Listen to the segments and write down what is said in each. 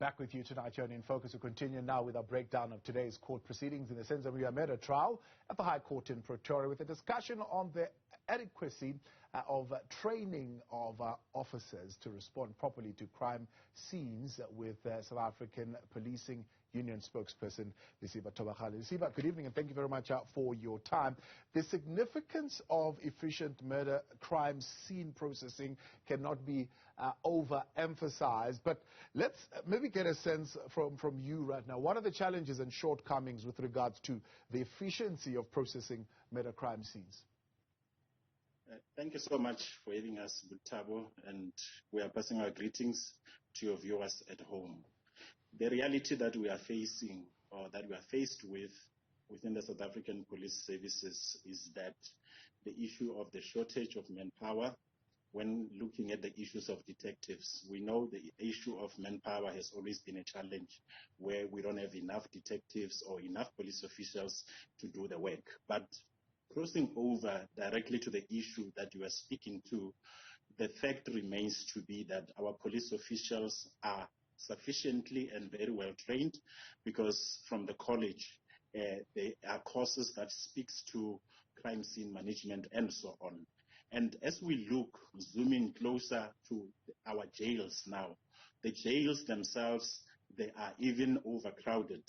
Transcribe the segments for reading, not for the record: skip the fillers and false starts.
Back with you tonight here on In Focus. We continue now with our breakdown of today's court proceedings in the Senzo Meyiwa trial at the High Court in Pretoria, with a discussion on the adequacy of training of officers to respond properly to crime scenes with South African Policing Union spokesperson Lesiba Thobakgale. Lesiba, good evening and thank you very much for your time. The significance of efficient murder crime scene processing cannot be overemphasized, but let's maybe get a sense from you right now. What are the challenges and shortcomings with regards to the efficiency of processing murder crime scenes? Thank you so much for having us, Butabo, and we are passing our greetings to your viewers at home. The reality that we are facing, or that we are faced with within the South African police services, is that the issue of the shortage of manpower. When looking at the issues of detectives, we know the issue of manpower has always been a challenge, where we don't have enough detectives or enough police officials to do the work. But crossing over directly to the issue that you are speaking to, the fact remains to be that our police officials are sufficiently and very well trained, because from the college there are courses that speaks to crime scene management and so on. And as we look, zooming closer to our jails now, the jails themselves, they are even overcrowded,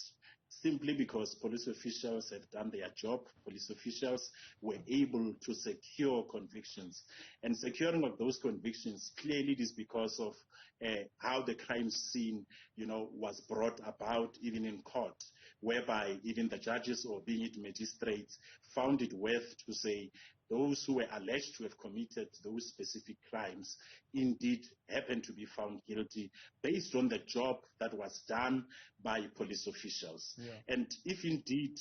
simply because police officials have done their job. Police officials were able to secure convictions. And securing of those convictions, clearly it is because of how the crime scene, was brought about even in court, whereby even the judges, or being it magistrates, found it worth to say those who were alleged to have committed those specific crimes indeed happen to be found guilty based on the job that was done by police officials. Yeah. And if indeed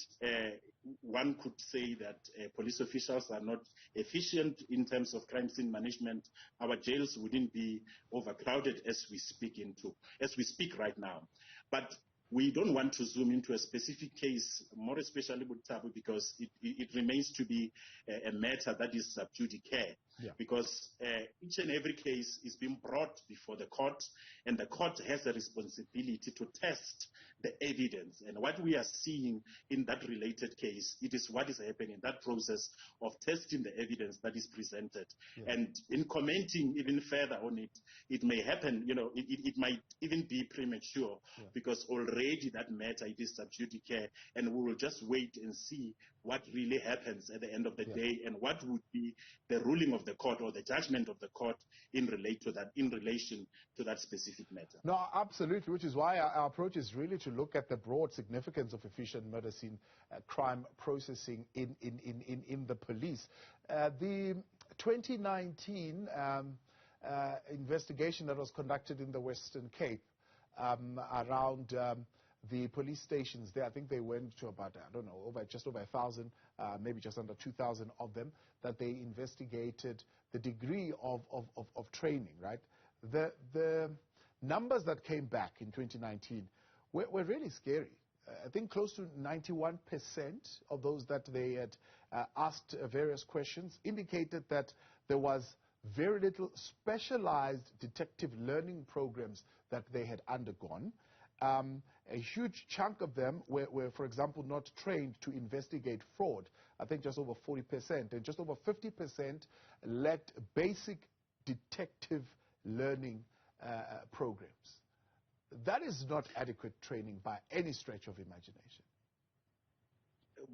one could say that police officials are not efficient in terms of crime scene management, our jails wouldn't be overcrowded as we speak right now. But we don't want to zoom into a specific case, more especially Butabo, because it remains to be a matter that is sub judice, because each and every case is being brought before the court, and the court has a responsibility to test the evidence. And what we are seeing in that related case, it is what is happening in that process of testing the evidence that is presented. And in commenting even further on it, it may happen, it might even be premature, because already that matter, it is sub judice, and we will just wait and see what really happens at the end of the day, and what would be the ruling of the court or the judgment of the court in relation to that specific matter. No, absolutely, which is why our approach is really to look at the broad significance of efficient murder scene crime processing in the police. The 2019 investigation that was conducted in the Western Cape around the police stations there, I think they went to about, just over 1,000, maybe just under 2,000 of them, that they investigated the degree of training, right? The numbers that came back in 2019 were really scary. I think close to 91% of those that they had asked various questions indicated that there was very little specialized detective learning programs that they had undergone. A huge chunk of them were, for example, not trained to investigate fraud. I think just over 40%, and just over 50% lacked basic detective learning programs. That is not adequate training by any stretch of imagination.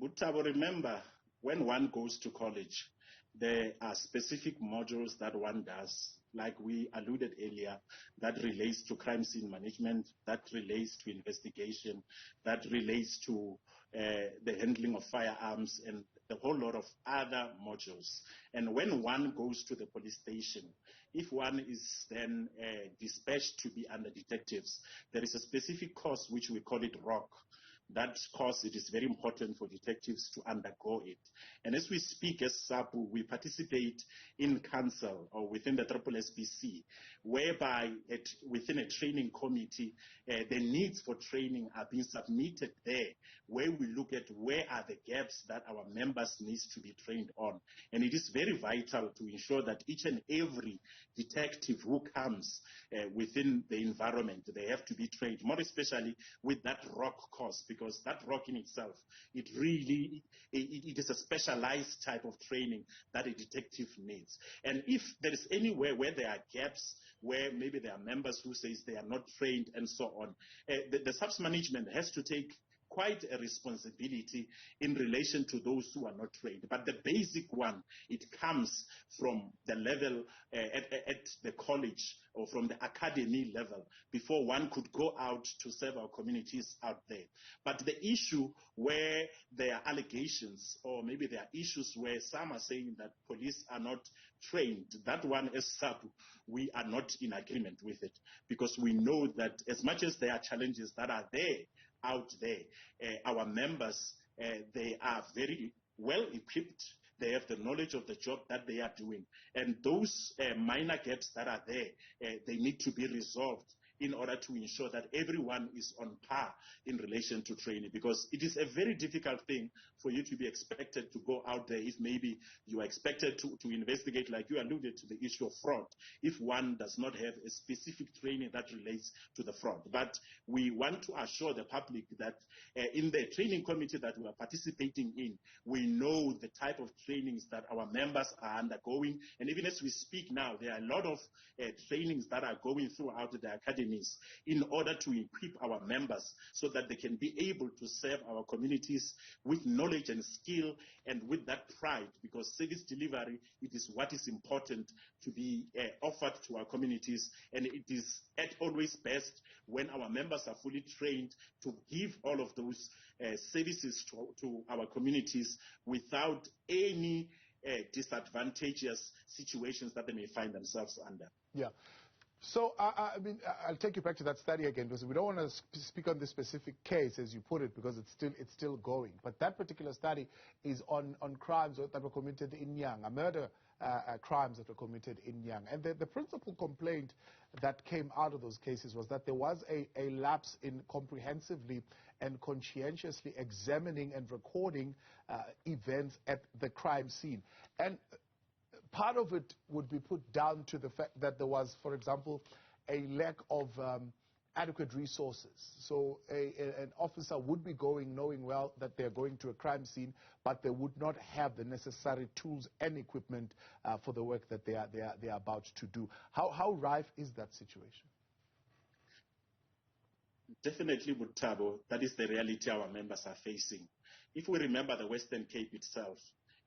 Butabo, remember, when one goes to college, there are specific modules that one does, like we alluded earlier, that relates to crime scene management, that relates to investigation, that relates to the handling of firearms, and a whole lot of other modules. And when one goes to the police station, if one is then dispatched to be under detectives, there is a specific course which we call it ROC, that course, it is very important for detectives to undergo it. And as we speak, as SAPU, we participate in council or within the SSSBC, whereby within a training committee, the needs for training are being submitted there, where we look at where are the gaps that our members need to be trained on. And it is very vital to ensure that each and every detective who comes within the environment, they have to be trained, more especially with that rock course, because that rock in itself, it is a specialized type of training that a detective needs. And if there is anywhere where there are gaps, where maybe there are members who says they are not trained and so on, the SAPS management has to take quite a responsibility in relation to those who are not trained. But the basic one, it comes from the level at the college or from the academy level before one could go out to serve our communities out there. But the issue where there are allegations, or maybe there are issues where some are saying that police are not trained, that one as SAPU, we are not in agreement with it, because we know that as much as there are challenges that are there, out there, our members, they are very well equipped. They have the knowledge of the job that they are doing. And those minor gaps that are there, they need to be resolved in order to ensure that everyone is on par in relation to training, because it is a very difficult thing for you to be expected to go out there if maybe you are expected to investigate, like you alluded to the issue of fraud, if one does not have a specific training that relates to the fraud. But we want to assure the public that in the training committee that we are participating in, we know the type of trainings that our members are undergoing. And even as we speak now, there are a lot of trainings that are going throughout the academies in order to equip our members so that they can be able to serve our communities with knowledge and skill and with that pride, because service delivery, it is what is important to be offered to our communities. And it is always best when our members are fully trained to give all of those services to our communities without any disadvantageous situations that they may find themselves under. Yeah. So, I mean, I'll take you back to that study again, because we don't want to speak on this specific case, as you put it, because it's still going. But that particular study is on crimes that were committed in Yang, murder crimes that were committed in Yang. And the principal complaint that came out of those cases was that there was a lapse in comprehensively and conscientiously examining and recording events at the crime scene. And part of it would be put down to the fact that there was, for example, a lack of adequate resources. So an officer would be going knowing well that they're going to a crime scene, but they would not have the necessary tools and equipment for the work that they are about to do. How rife is that situation? Definitely, Butabo, that is the reality our members are facing. If we remember the Western Cape itself,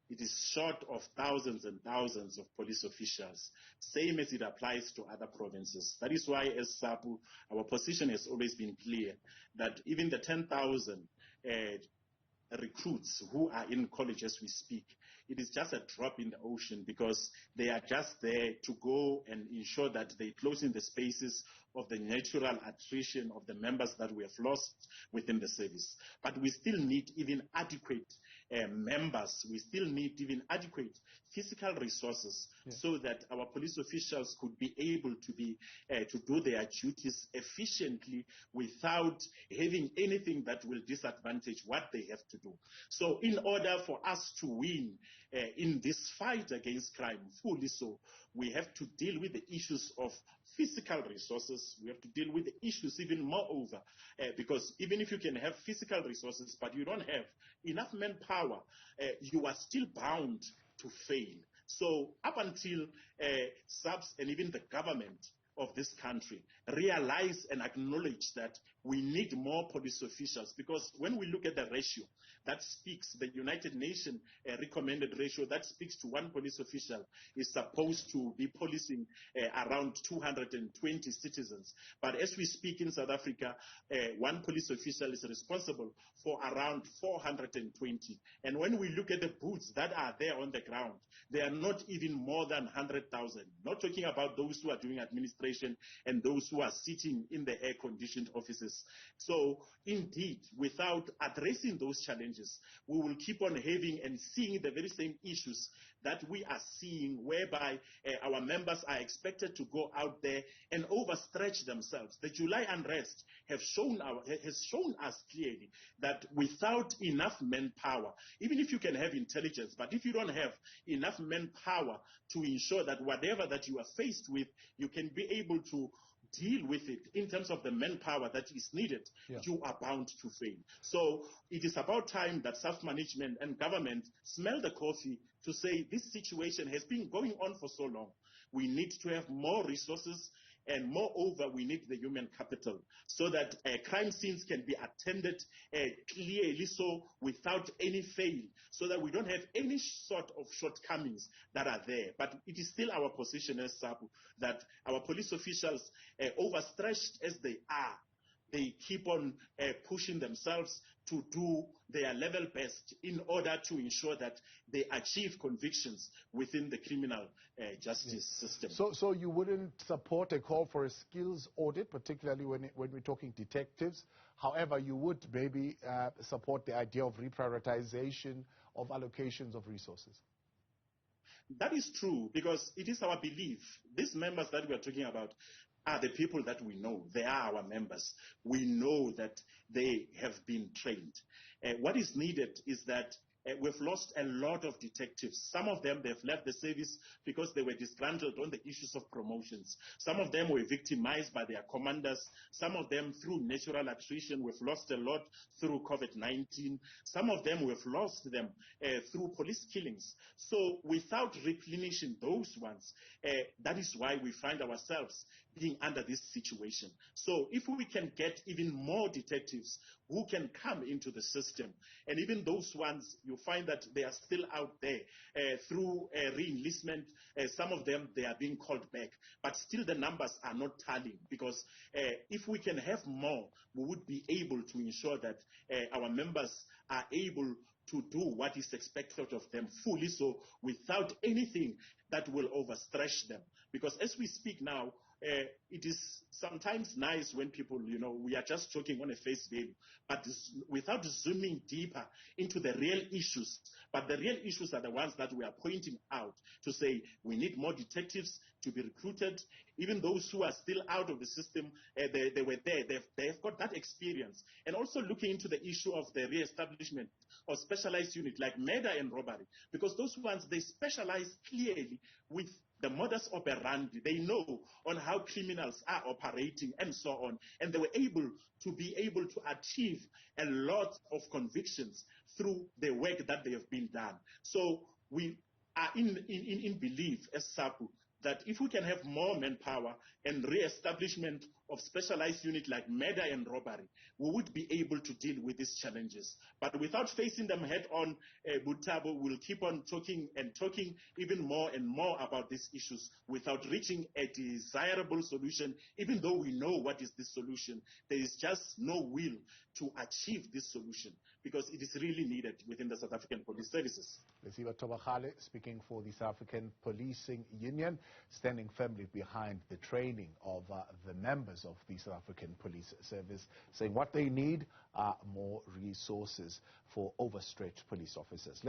it is short of thousands and thousands of police officials, same as it applies to other provinces. That is why, as SAPU, our position has always been clear that even the 10,000 recruits who are in college as we speak, it is just a drop in the ocean, because they are just there to go and ensure that they close in the spaces of the natural attrition of the members that we have lost within the service. But we still need even adequate members. We still need even adequate physical resources, so that our police officials could be able to do their duties efficiently without having anything that will disadvantage what they have to do. So in order for us to win in this fight against crime fully, so we have to deal with the issues of physical resources. We have to deal with the issues even moreover, because even if you can have physical resources but you don't have enough manpower, you are still bound to fail. So up until SAPS and even the government of this country realize and acknowledge that we need more police officials, because when we look at the ratio that speaks, the United Nations recommended ratio that speaks to one police official is supposed to be policing around 220 citizens. But as we speak in South Africa, one police official is responsible for around 420. And when we look at the boots that are there on the ground, they are not even more than 100,000. Not talking about those who are doing administration administration and those who are sitting in the air-conditioned offices. So indeed, without addressing those challenges, we will keep on having and seeing the very same issues that we are seeing, whereby our members are expected to go out there and overstretch themselves. The July unrest has shown us clearly that without enough manpower, even if you can have intelligence, but if you don't have enough manpower to ensure that whatever that you are faced with, you can be able to deal with it in terms of the manpower that is needed, you are bound to fail. So it is about time that self-management and government smell the coffee to say this situation has been going on for so long. We need to have more resources, and moreover, we need the human capital so that crime scenes can be attended clearly, so without any fail, so that we don't have any sort of shortcomings that are there. But it is still our position as SAPU that our police officials, overstretched as they are, they keep on pushing themselves to do their level best in order to ensure that they achieve convictions within the criminal justice system. So you wouldn't support a call for a skills audit, particularly when we're talking detectives. However, you would maybe support the idea of reprioritization of allocations of resources. That is true, because it is our belief, these members that we are talking about are the people that we know. They are our members. We know that they have been trained. What is needed is that we've lost a lot of detectives. Some of them, they've left the service because they were disgruntled on the issues of promotions. Some of them were victimized by their commanders. Some of them through natural attrition. We've lost a lot through COVID-19. Some of them, we've lost them through police killings. So without replenishing those ones, that is why we find ourselves being under this situation. So if we can get even more detectives who can come into the system, and even those ones, you find that they are still out there through re-enlistment. Some of them, they are being called back, but still the numbers are not tallying, because if we can have more, we would be able to ensure that our members are able to do what is expected of them fully, so without anything that will overstretch them. Because as we speak now, it is sometimes nice when people, we are just talking on a face value, but without zooming deeper into the real issues. But the real issues are the ones that we are pointing out to say we need more detectives to be recruited. Even those who are still out of the system, they were there. They've got that experience. And also looking into the issue of the re-establishment of specialized unit like murder and robbery, because those ones, they specialize clearly with the modus operandi. They know on how criminals are operating and so on. And they were able to achieve a lot of convictions through the work that they have been done. So we are in belief as SAPU that if we can have more manpower and re-establishment of specialized units like murder and robbery, we would be able to deal with these challenges. But without facing them head on, Butabo will keep on talking and talking even more and more about these issues without reaching a desirable solution. Even though we know what is the solution, there is just no will to achieve this solution, because it is really needed within the South African Police Services. Lesiba Thobakgale, speaking for the South African Policing Union, standing firmly behind the training of the members of the South African Police Service, saying what they need are more resources for overstretched police officers.